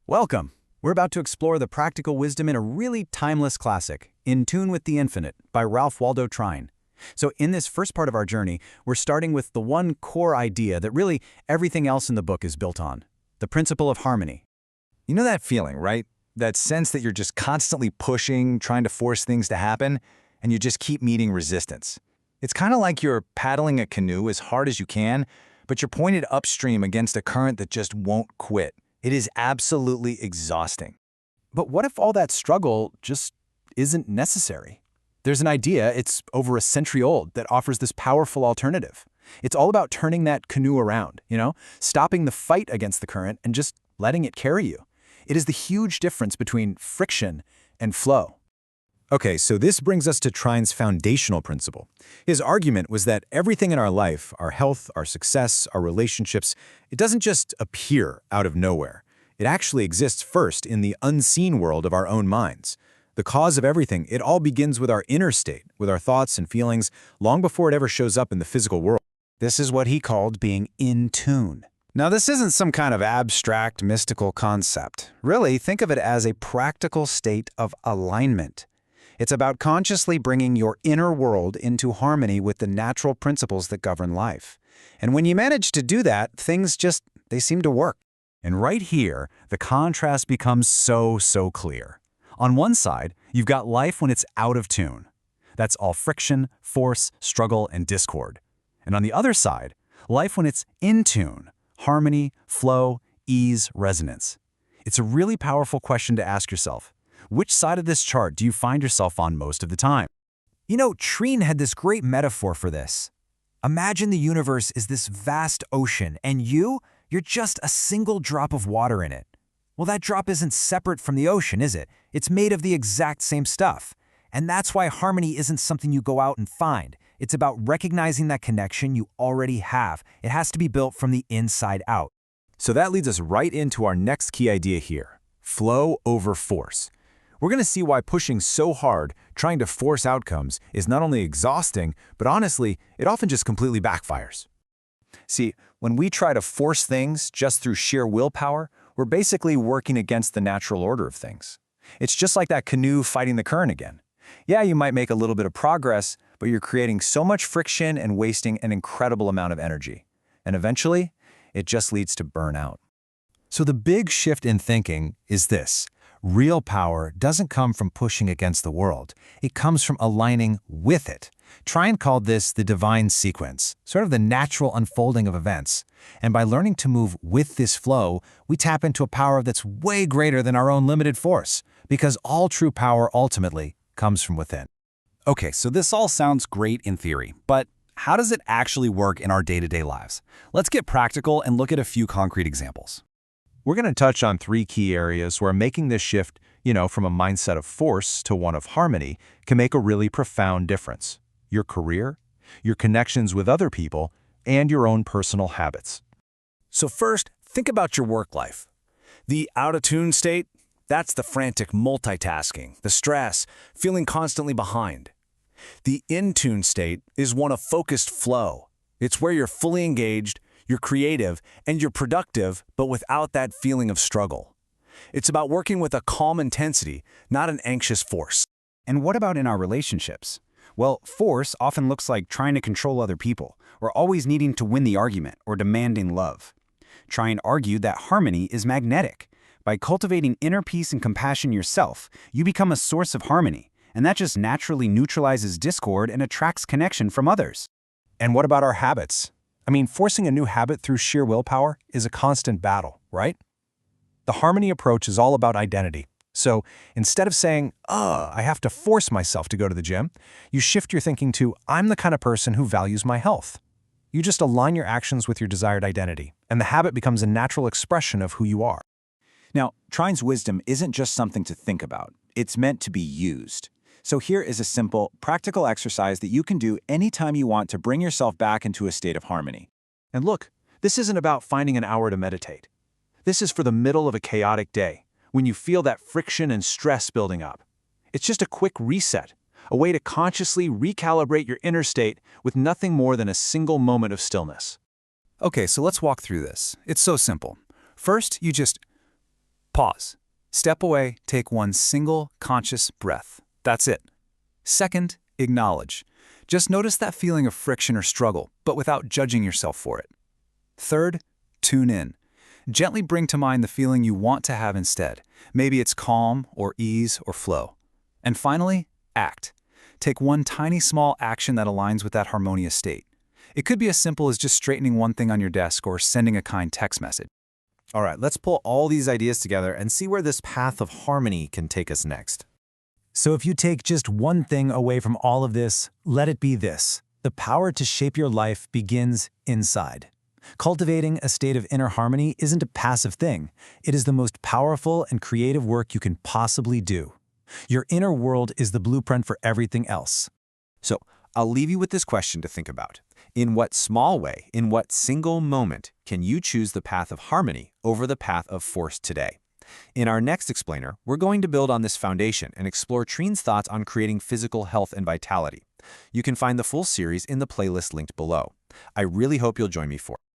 Welcome! We're about to explore the practical wisdom in a really timeless classic, In Tune with the Infinite, by Ralph Waldo Trine. So in this first part of our journey, we're starting with the one core idea that really everything else in the book is built on, the principle of harmony. You know that feeling, right? That sense that you're just constantly pushing, trying to force things to happen, and you just keep meeting resistance. It's kind of like you're paddling a canoe as hard as you can, but you're pointed upstream against a current that just won't quit. It is absolutely exhausting. But what if all that struggle just isn't necessary? There's an idea, it's over a century old, that offers this powerful alternative. It's all about turning that canoe around, stopping the fight against the current and just letting it carry you. It is the huge difference between friction and flow. Okay, so this brings us to Trine's foundational principle. His argument was that everything in our life, our health, our success, our relationships, it doesn't just appear out of nowhere. It actually exists first in the unseen world of our own minds. The cause of everything, it all begins with our inner state, with our thoughts and feelings, long before it ever shows up in the physical world. This is what he called being in tune. Now, this isn't some kind of abstract, mystical concept. Really, think of it as a practical state of alignment. It's about consciously bringing your inner world into harmony with the natural principles that govern life. And when you manage to do that, things they seem to work. And right here, the contrast becomes so clear. On one side, you've got life when it's out of tune. That's all friction, force, struggle, and discord. And on the other side, life when it's in tune, harmony, flow, ease, resonance. It's a really powerful question to ask yourself. Which side of this chart do you find yourself on most of the time? Trine had this great metaphor for this. Imagine the universe is this vast ocean, and you're just a single drop of water in it. Well, that drop isn't separate from the ocean, is it? It's made of the exact same stuff. And that's why harmony isn't something you go out and find. It's about recognizing that connection you already have. It has to be built from the inside out. So that leads us right into our next key idea here, flow over force. We're going to see why pushing so hard, trying to force outcomes, is not only exhausting, but honestly, it often just completely backfires. See, when we try to force things just through sheer willpower, we're basically working against the natural order of things. It's just like that canoe fighting the current again. Yeah, you might make a little bit of progress, but you're creating so much friction and wasting an incredible amount of energy. And eventually, it just leads to burnout. So the big shift in thinking is this. Real power doesn't come from pushing against the world. It comes from aligning with it. Trine called this the divine sequence, sort of the natural unfolding of events. And by learning to move with this flow, we tap into a power that's way greater than our own limited force, because all true power ultimately comes from within. Okay, so this all sounds great in theory, but how does it actually work in our day-to-day lives? Let's get practical and look at a few concrete examples. We're going to touch on three key areas where making this shift, from a mindset of force to one of harmony can make a really profound difference. Your career, your connections with other people, and your own personal habits. So first, think about your work life. The out-of-tune state, that's the frantic multitasking, the stress, feeling constantly behind. The in-tune state is one of focused flow. It's where you're fully engaged, you're creative, and you're productive, but without that feeling of struggle. It's about working with a calm intensity, not an anxious force. And what about in our relationships? Well, force often looks like trying to control other people, or always needing to win the argument, or demanding love. Trine argued that harmony is magnetic. By cultivating inner peace and compassion yourself, you become a source of harmony, and that just naturally neutralizes discord and attracts connection from others. And what about our habits? Forcing a new habit through sheer willpower is a constant battle, right? The harmony approach is all about identity. So instead of saying, I have to force myself to go to the gym, you shift your thinking to, I'm the kind of person who values my health. You just align your actions with your desired identity, and the habit becomes a natural expression of who you are. Now, Trine's wisdom isn't just something to think about. It's meant to be used. So here is a simple, practical exercise that you can do anytime you want to bring yourself back into a state of harmony. And look, this isn't about finding an hour to meditate. This is for the middle of a chaotic day, when you feel that friction and stress building up. It's just a quick reset, a way to consciously recalibrate your inner state with nothing more than a single moment of stillness. Okay, so let's walk through this. It's so simple. First, you just Pause. Step away, take one single conscious breath. That's it. Second, acknowledge. Just notice that feeling of friction or struggle, but without judging yourself for it. Third, tune in. Gently bring to mind the feeling you want to have instead. Maybe it's calm or ease or flow. And finally, act. Take one tiny small action that aligns with that harmonious state. It could be as simple as just straightening one thing on your desk or sending a kind text message. All right, let's pull all these ideas together and see where this path of harmony can take us next. So if you take just one thing away from all of this, let it be this. The power to shape your life begins inside. Cultivating a state of inner harmony isn't a passive thing. It is the most powerful and creative work you can possibly do. Your inner world is the blueprint for everything else. So I'll leave you with this question to think about. In what small way, in what single moment, can you choose the path of harmony over the path of force today? In our next explainer, we're going to build on this foundation and explore Trine's thoughts on creating physical health and vitality. You can find the full series in the playlist linked below. I really hope you'll join me for it.